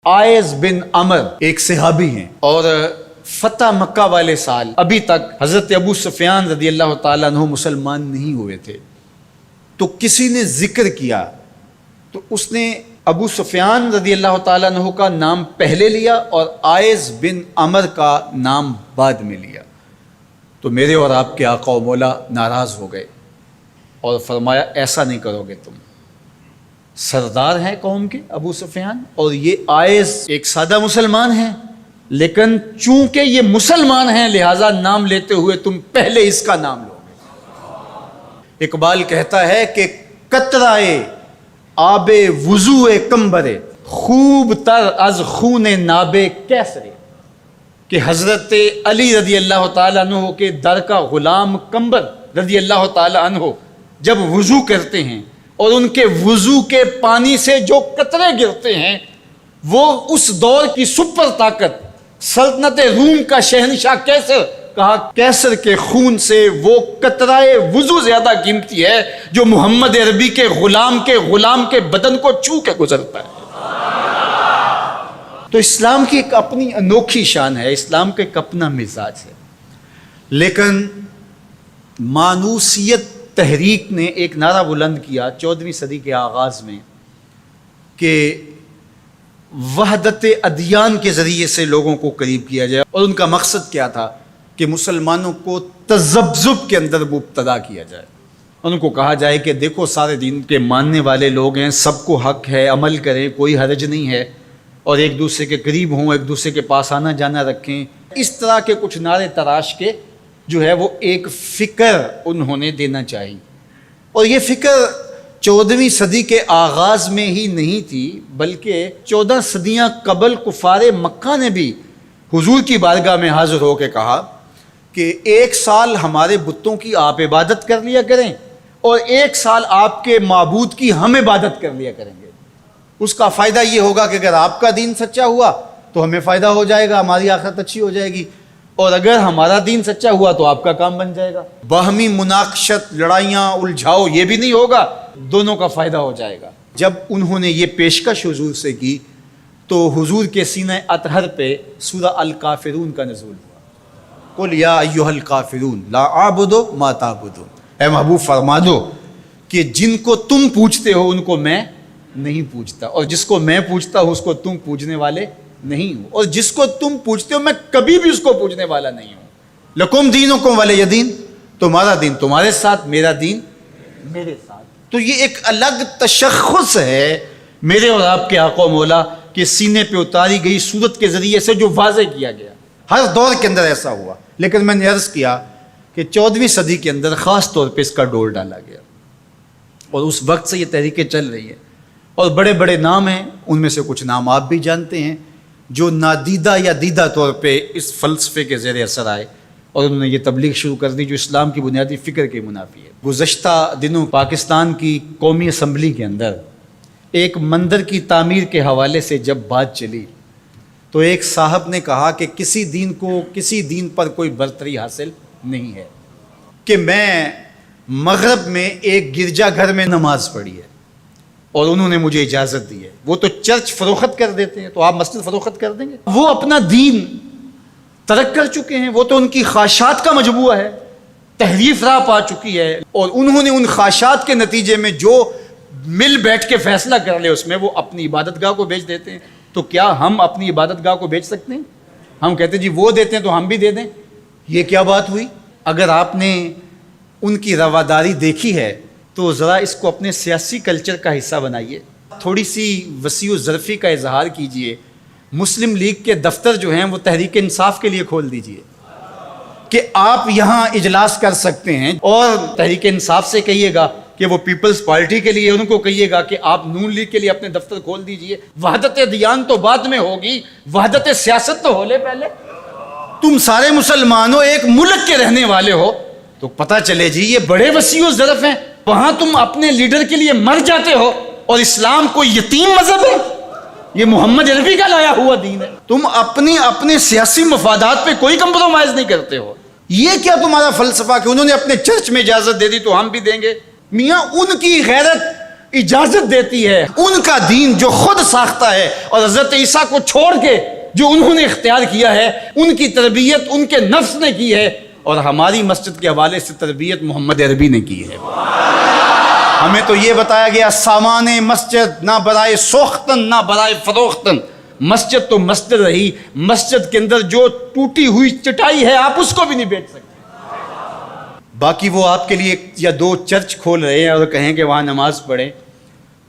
Eyes بن عمر ایک صحابی ہیں اور فتح مکہ والے سال ابھی تک حضرت ابو سفیان رضی اللہ تعالیٰ عنہ مسلمان نہیں ہوئے تھے. تو کسی نے ذکر کیا تو اس نے ابو سفیان رضی اللہ تعالیٰ عنہ کا نام پہلے لیا اور آئز بن عمر کا نام بعد میں لیا. تو میرے اور آپ کے آقا و مولا ناراض ہو گئے اور فرمایا ایسا نہیں کرو گے، تم سردار ہیں قوم کے ابو سفیان اور یہ آئز ایک سادہ مسلمان ہیں، لیکن چونکہ یہ مسلمان ہیں لہٰذا نام لیتے ہوئے تم پہلے اس کا نام لو گے. اقبال کہتا ہے کہ قطرائے آب وضو کمبرے خوب تر از خون ناب کیسرے، کہ حضرت علی رضی اللہ تعالیٰ عنہ کے در کا غلام کمبر رضی اللہ تعالیٰ عنہ جب وضو کرتے ہیں اور ان کے وضو کے پانی سے جو قطرے گرتے ہیں وہ اس دور کی سپر طاقت سلطنت روم کا شہنشاہ کیسر، کہا کیسر کے خون سے وہ قطرائے وضو زیادہ قیمتی ہے جو محمد عربی کے غلام کے بدن کو چھو کے گزرتا ہے. تو اسلام کی ایک اپنی انوکھی شان ہے، اسلام کا ایک اپنا مزاج ہے. لیکن مانوسیت تحریک نے ایک نعرہ بلند کیا 14ویں صدی کے آغاز میں کہ وحدت ادیان کے ذریعے سے لوگوں کو قریب کیا جائے، اور ان کا مقصد کیا تھا کہ مسلمانوں کو تذبذب کے اندر مبتلا کیا جائے. ان کو کہا جائے کہ دیکھو سارے دین کے ماننے والے لوگ ہیں، سب کو حق ہے، عمل کریں، کوئی حرج نہیں ہے، اور ایک دوسرے کے قریب ہوں، ایک دوسرے کے پاس آنا جانا رکھیں. اس طرح کے کچھ نعرے تراش کے جو ہے وہ ایک فکر انہوں نے دینا چاہی. اور یہ فکر 14ویں صدی کے آغاز میں ہی نہیں تھی بلکہ 14 صدیاں قبل کفار مکہ نے بھی حضور کی بارگاہ میں حاضر ہو کے کہا کہ 1 سال ہمارے بتوں کی آپ عبادت کر لیا کریں اور 1 سال آپ کے معبود کی ہم عبادت کر لیا کریں گے. اس کا فائدہ یہ ہوگا کہ اگر آپ کا دین سچا ہوا تو ہمیں فائدہ ہو جائے گا، ہماری آخرت اچھی ہو جائے گی، اور اگر ہمارا دین سچا ہوا تو آپ کا کام بن جائے گا. باہمی مناقشت، لڑائیاں، الجھاؤ یہ بھی نہیں ہوگا، دونوں کا فائدہ ہو جائے گا. جب انہوں نے یہ پیشکش حضور سے کی تو حضور کے سینہ اطہر پہ سورہ الکافرون کا نزول ہوا. قل یا ایھا الکافرون لا اعبد ما تعبدون، اے محبوب فرما دو کہ جن کو تم پوجتے ہو ان کو میں نہیں پوجتا، اور جس کو میں پوجتا ہوں اس کو تم پوجنے والے نہیں ہو، اور جس کو تم پوجتے ہو میں کبھی بھی اس کو پوجنے والا نہیں ہوں. لکم دینکم ولی دین، تمہارا دین تمہارے ساتھ، میرا دین میرے ساتھ. تو یہ ایک الگ تشخص ہے میرے اور آپ کے آقا و مولا کے سینے پہ اتاری گئی صورت کے ذریعے سے جو واضح کیا گیا. ہر دور کے اندر ایسا ہوا، لیکن میں نے عرض کیا کہ 14ویں صدی کے اندر خاص طور پہ اس کا ڈور ڈالا گیا، اور اس وقت سے یہ تحریکیں چل رہی ہیں. اور بڑے بڑے نام ہیں، ان میں سے کچھ نام آپ بھی جانتے ہیں جو نادیدہ یا دیدہ طور پہ اس فلسفے کے زیر اثر آئے اور انہوں نے یہ تبلیغ شروع کر دی جو اسلام کی بنیادی فکر کے منافی ہے. گزشتہ دنوں پاکستان کی قومی اسمبلی کے اندر ایک مندر کی تعمیر کے حوالے سے جب بات چلی تو ایک صاحب نے کہا کہ کسی دین پر کوئی برتری حاصل نہیں ہے، کہ میں مغرب میں ایک گرجا گھر میں نماز پڑھی ہے اور انہوں نے مجھے اجازت دی ہے. وہ تو چرچ فروخت کر دیتے ہیں تو آپ مسجد فروخت کر دیں گے؟ وہ اپنا دین ترک کر چکے ہیں، وہ تو ان کی خواہشات کا مجموعہ ہے، تحریف راہ پا چکی ہے، اور انہوں نے ان خواہشات کے نتیجے میں جو مل بیٹھ کے فیصلہ کر لے اس میں وہ اپنی عبادت گاہ کو بیچ دیتے ہیں. تو کیا ہم اپنی عبادت گاہ کو بیچ سکتے ہیں؟ ہم کہتے ہیں جی وہ دیتے ہیں تو ہم بھی دے دیں. یہ کیا بات ہوئی؟ اگر آپ نے ان کی رواداری دیکھی ہے تو ذرا اس کو اپنے سیاسی کلچر کا حصہ بنائیے، تھوڑی سی وسیع و ظرفی کا اظہار کیجئے. مسلم لیگ کے دفتر جو ہیں وہ تحریک انصاف کے لیے کھول دیجئے کہ آپ یہاں اجلاس کر سکتے ہیں، اور تحریک انصاف سے کہیے گا کہ وہ پیپلز پارٹی کے لیے، ان کو کہیے گا کہ آپ نون لیگ کے لیے اپنے دفتر کھول دیجئے. وحدت ادیان تو بعد میں ہوگی، وحدت سیاست تو ہو لے پہلے. تم سارے مسلمانوں ایک ملک کے رہنے والے ہو تو پتہ چلے جی یہ بڑے وسیع و ظرف ہیں. وہاں تم اپنے لیڈر کے لیے مر جاتے ہو، اور اسلام کوئی یتیم مذہب ہے؟ یہ محمد عربی کا لایا ہوا دین ہے. تم اپنے سیاسی مفادات پہ کوئی کمپرومائز نہیں کرتے ہو. یہ کیا تمہارا فلسفہ کہ انہوں نے اپنے چرچ میں اجازت دے دی تو ہم بھی دیں گے؟ میاں ان کی غیرت اجازت دیتی ہے، ان کا دین جو خود ساختہ ہے، اور حضرت عیسیٰ کو چھوڑ کے جو انہوں نے اختیار کیا ہے، ان کی تربیت ان کے نفس نے کی ہے، اور ہماری مسجد کے حوالے سے تربیت محمد عربی نے کی ہے۔ ہمیں تو یہ بتایا گیا سامان مسجد نہ برائے سوختن نہ برائے فروختن، مسجد تو مسجد رہی، مسجد کے اندر جو ٹوٹی ہوئی چٹائی ہے آپ اس کو بھی نہیں بیچ سکتے۔ باقی وہ آپ کے لیے یا دو چرچ کھول رہے ہیں اور کہیں کہ وہاں نماز پڑھیں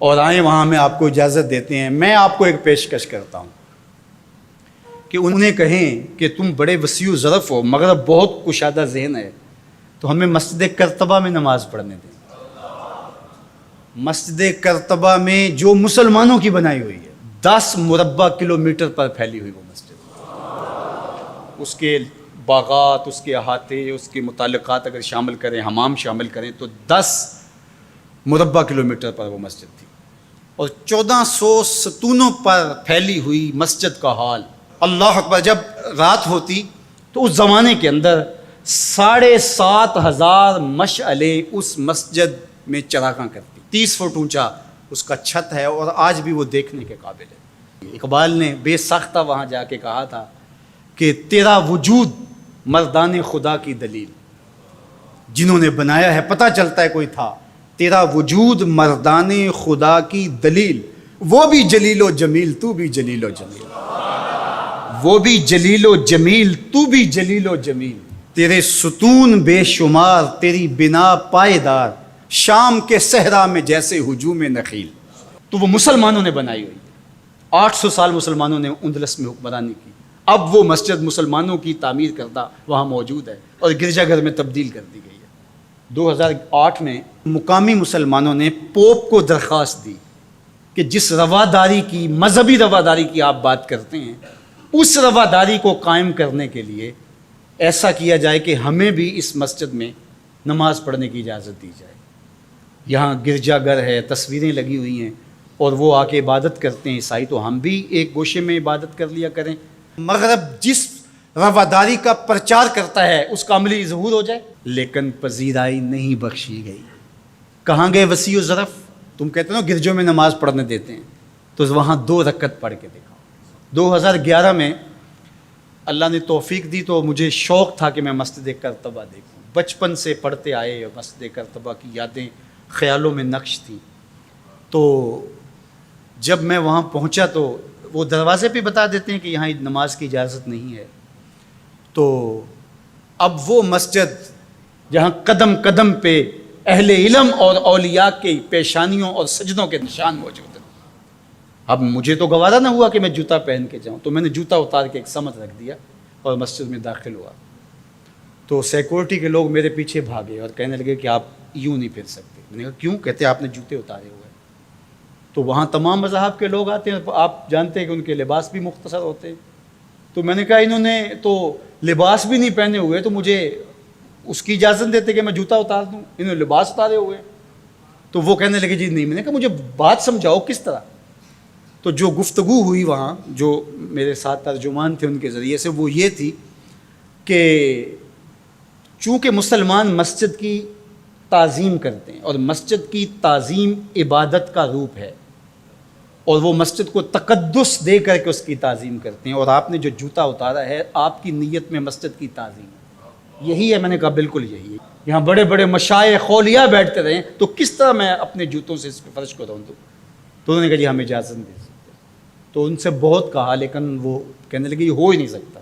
اور آئیں، وہاں ہمیں آپ کو اجازت دیتے ہیں۔ میں آپ کو ایک پیشکش کرتا ہوں کہ انہیں کہیں کہ تم بڑے وسیع و ظرف ہو مگر بہت کشادہ ذہن ہے، تو ہمیں مسجد کرتبہ میں نماز پڑھنے دیں۔ مسجد کرتبہ میں جو مسلمانوں کی بنائی ہوئی ہے، 10 مربع کلومیٹر پر پھیلی ہوئی وہ مسجد، اس کے باغات، اس کے احاطے، اس کے متعلقات اگر شامل کریں، حمام شامل کریں، تو 10 مربع کلومیٹر پر وہ مسجد تھی، اور 1400 ستونوں پر پھیلی ہوئی مسجد کا حال۔ اللہ اکبر! جب رات ہوتی تو اس زمانے کے اندر 7,500 مشعلیں اس مسجد میں چراغاں کرتی، 30 فٹ اونچا اس کا چھت ہے، اور آج بھی وہ دیکھنے کے قابل ہے۔ اقبال نے بے ساختہ وہاں جا کے کہا تھا کہ تیرا وجود مردان خدا کی دلیل، جنہوں نے بنایا ہے پتہ چلتا ہے کوئی تھا، تیرا وجود مردان خدا کی دلیل، وہ بھی جلیل و جمیل تو بھی جلیل و جمیل، وہ بھی جلیل و جمیل تو بھی جلیل و جمیل، تیرے ستون بے شمار تیری بنا پائیدار، شام کے صحرا میں جیسے ہجوم نخیل۔ تو وہ مسلمانوں نے بنائی ہوئی ہے، 800 سال مسلمانوں نے اندلس میں حکمرانی کی، اب وہ مسجد مسلمانوں کی تعمیر کردہ وہاں موجود ہے اور گرجا گھر میں تبدیل کر دی گئی ہے۔ 2008 میں مقامی مسلمانوں نے پوپ کو درخواست دی کہ جس رواداری کی، مذہبی رواداری کی آپ بات کرتے ہیں، اس رواداری کو قائم کرنے کے لیے ایسا کیا جائے کہ ہمیں بھی اس مسجد میں نماز پڑھنے کی اجازت دی جائے۔ یہاں گرجا گھر ہے، تصویریں لگی ہوئی ہیں، اور وہ آ کے عبادت کرتے ہیں عیسائی، تو ہم بھی ایک گوشے میں عبادت کر لیا کریں۔ مغرب جس رواداری کا پرچار کرتا ہے اس کا عملی ظہور ہو جائے، لیکن پذیرائی نہیں بخشی گئی۔ کہاں گئے وسیع و ظرف؟ تم کہتے ہو گرجوں میں نماز پڑھنے دیتے ہیں، تو وہاں 2 رکعت پڑھ کے دیکھا۔ 2011 میں اللہ نے توفیق دی تو مجھے شوق تھا کہ میں مسجد کرتبہ دیکھوں، بچپن سے پڑھتے آئے، مسجد کرتبہ کی یادیں خیالوں میں نقش تھیں۔ تو جب میں وہاں پہنچا تو وہ دروازے پہ بتا دیتے ہیں کہ یہاں نماز کی اجازت نہیں ہے، تو اب وہ مسجد جہاں قدم قدم پہ اہل علم اور اولیاء کی پیشانیوں اور سجدوں کے نشان موجود ہیں، اب مجھے تو گوارا نہ ہوا کہ میں جوتا پہن کے جاؤں، تو میں نے جوتا اتار کے ایک سمت رکھ دیا اور مسجد میں داخل ہوا۔ تو سیکورٹی کے لوگ میرے پیچھے بھاگے اور کہنے لگے کہ آپ یوں نہیں پھر سکتے۔ میں نے کہا کیوں؟ کہتے آپ نے جوتے اتارے ہوئے۔ تو وہاں تمام مذاہب کے لوگ آتے ہیں، آپ جانتے ہیں کہ ان کے لباس بھی مختصر ہوتے ہیں، تو میں نے کہا انہوں نے تو لباس بھی نہیں پہنے ہوئے، تو مجھے اس کی اجازت دیتے کہ میں جوتا اتار دوں؟ انہوں نے لباس اتارے ہوئے۔ تو وہ کہنے لگے جی نہیں۔ میں نے کہا مجھے بات سمجھاؤ کس طرح؟ تو جو گفتگو ہوئی وہاں، جو میرے ساتھ ترجمان تھے ان کے ذریعے سے، وہ یہ تھی کہ چونکہ مسلمان مسجد کی تعظیم کرتے ہیں اور مسجد کی تعظیم عبادت کا روپ ہے، اور وہ مسجد کو تقدس دے کر کے اس کی تعظیم کرتے ہیں، اور آپ نے جو جوتا اتارا ہے آپ کی نیت میں مسجد کی تعظیم ہے، یہی ہے۔ میں نے کہا بالکل یہی ہے۔ یہاں بڑے بڑے مشائخ اولیاء بیٹھتے رہیں تو کس طرح میں اپنے جوتوں سے اس فرش کو رون دوں؟ تو انہوں نے کہا جی ہم اجازت نہیں دے سکتے۔ تو ان سے بہت کہا، لیکن وہ کہنے لگے یہ ہو ہی نہیں سکتا،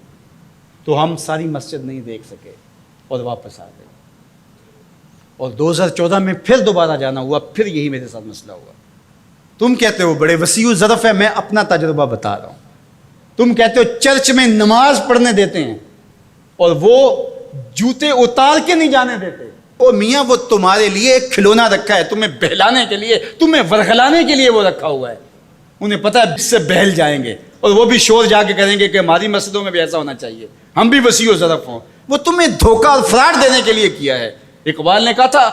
تو ہم ساری مسجد نہیں دیکھ سکے اور واپس آ گئے۔ اور 2014 میں پھر دوبارہ جانا ہوا، پھر یہی میرے ساتھ مسئلہ ہوا۔ تم کہتے ہو بڑے وسیع ظرف ہے، میں اپنا تجربہ بتا رہا ہوں۔ تم کہتے ہو چرچ میں نماز پڑھنے دیتے ہیں اور وہ جوتے اتار کے نہیں جانے دیتے۔ او میاں، وہ تمہارے لیے ایک کھلونا رکھا ہے، تمہیں بہلانے کے لیے، تمہیں ورغلانے کے لیے وہ رکھا ہوا ہے۔ انہیں پتہ ہے اس سے بہل جائیں گے، اور وہ بھی شور جا کے کریں گے کہ ہماری مسجدوں میں بھی ایسا ہونا چاہیے، ہم بھی وسیع ظرف ہوں۔ وہ تمہیں دھوکہ اور فراڈ دینے کے لیے کیا ہے۔ اقبال نے کہا تھا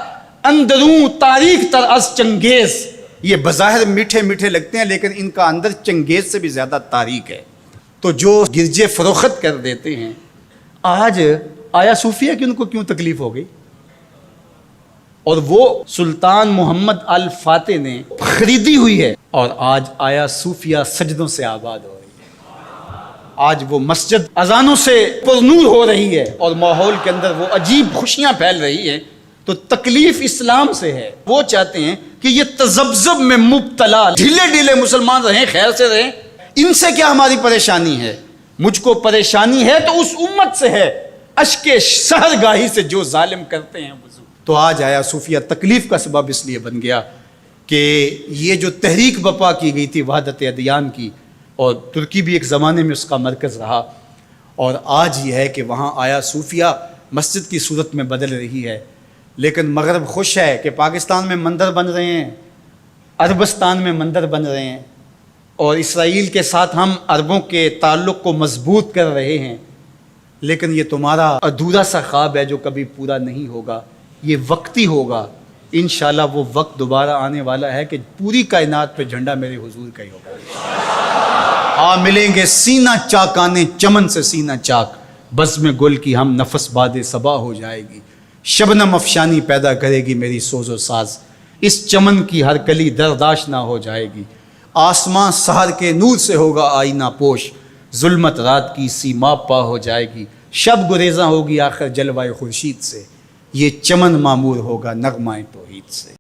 اندروں تاریخ تر از چنگیز، یہ بظاہر میٹھے میٹھے لگتے ہیں لیکن ان کا اندر چنگیز سے بھی زیادہ تاریخ ہے۔ تو جو گرجے فروخت کر دیتے ہیں، آج آیا صوفیہ کہ ان کو کیوں تکلیف ہو گئی؟ اور وہ سلطان محمد الفاتح نے خریدی ہوئی ہے، اور آج آیا صوفیہ سجدوں سے آباد ہو رہی ہے۔ آج وہ مسجد اذانوں سے پرنور ہو رہی ہے اور ماحول کے اندر وہ عجیب خوشیاں پھیل رہی ہیں۔ تو تکلیف اسلام سے ہے، وہ چاہتے ہیں کہ یہ تذبذب میں مبتلا ڈھیلے ڈھیلے مسلمان رہیں، خیر سے رہیں، ان سے کیا ہماری پریشانی ہے؟ مجھ کو پریشانی ہے تو اس امت سے ہے، اشک سحرگاہی سے جو ظالم کرتے ہیں وضو۔ تو آج آیا صوفیہ تکلیف کا سبب اس لیے بن گیا کہ یہ جو تحریک بپا کی گئی تھی وحدت ادیان کی، اور ترکی بھی ایک زمانے میں اس کا مرکز رہا، اور آج یہ ہے کہ وہاں آیا صوفیہ مسجد کی صورت میں بدل رہی ہے۔ لیکن مغرب خوش ہے کہ پاکستان میں مندر بن رہے ہیں، عربستان میں مندر بن رہے ہیں، اور اسرائیل کے ساتھ ہم عربوں کے تعلق کو مضبوط کر رہے ہیں، لیکن یہ تمہارا ادھورا سا خواب ہے جو کبھی پورا نہیں ہوگا، یہ وقتی ہوگا۔ انشاءاللہ وہ وقت دوبارہ آنے والا ہے کہ پوری کائنات پہ جھنڈا میرے حضور کا ہی ہوگا۔ ملیں گے سینہ چاکانے چمن سے سینہ چاک، بزم گل کی ہم نفس باد صبا ہو جائے گی، شبنم افشانی پیدا کرے گی میری سوز و ساز، اس چمن کی ہر کلی درداش نہ ہو جائے گی، آسمان سحر کے نور سے ہوگا آئینہ پوش، ظلمت رات کی سیما پا ہو جائے گی، شب گریزاں ہوگی آخر جلوہ خورشید سے، یہ چمن معمور ہوگا نغمہ توحید سے۔